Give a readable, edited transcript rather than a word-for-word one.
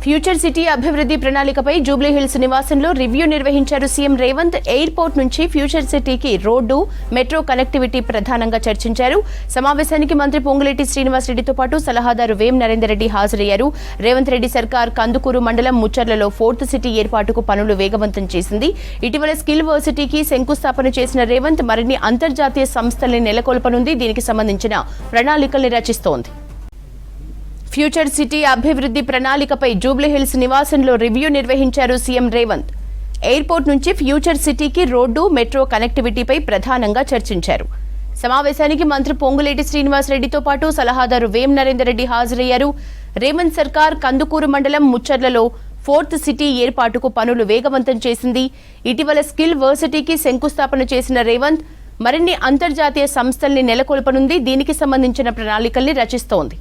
Future city అభివృద్ధి ప్రణాళికపై జూబ్లీహిల్స్ నివాసంలో review నిర్వహించారు సీఎం రేవంత్. ఎయిర్పోర్ట్ నుంచి ఫ్యూచర్ సిటీకి రోడ్డు, మెట్రో కనెక్టివిటీ ప్రధానంగా చర్చించారు. సమావేశానికి మంత్రి పొంగులేటి శ్రీనివాసరెడ్డితో పాటు సలహాదారు వేం నరేందర్ రెడ్డి హాజరయ్యారు. రేవంత్ రెడ్డి సర్కార్ కందుకూరు మండలం ముచ్చర్లలో 4th సిటీ ఏర్పాటుకు పనులు వేగవంతం చేసింది. ఇటీవల స్కిల్ వర్సిటీకి శంకుస్థాపన చేసిన రేవంత్ మరిన్ని అంతర్జాతీయ సంస్థల్ని నెలకొల్పనుంది. దీనికి సంబంధించిన ప్రణాళికల్ని రచిస్తోంది. ఫ్యూచర్ సిటీ అభివృద్ధి ప్రణాళికపై జూబ్లీహిల్స్ నివాసంలో రివ్యూ నిర్వహించారు సీఎం రేవంత్. ఎయిర్పోర్ట్ నుంచి ఫ్యూచర్ సిటీకి రోడ్డు, మెట్రో కనెక్టివిటీపై ప్రధానంగా చర్చించారు. సమావేశానికి మంత్రి పొంగులేటి శ్రీనివాసరెడ్డితో పాటు సలహాదారు వేం నరేందర్ రెడ్డి హాజరయ్యారు. రేవంత్ సర్కార్ కందుకూరు మండలం ముచ్చర్లలో 4th సిటీ ఏర్పాటుకు పనులు వేగవంతం చేసింది. ఇటీవల స్కిల్ వర్సిటీకి శంకుస్థాపన చేసిన రేవంత్ మరిన్ని అంతర్జాతీయ సంస్థల్ని నెలకొల్పనుంది. దీనికి సంబంధించిన ప్రణాళికల్ని రచిస్తోంది.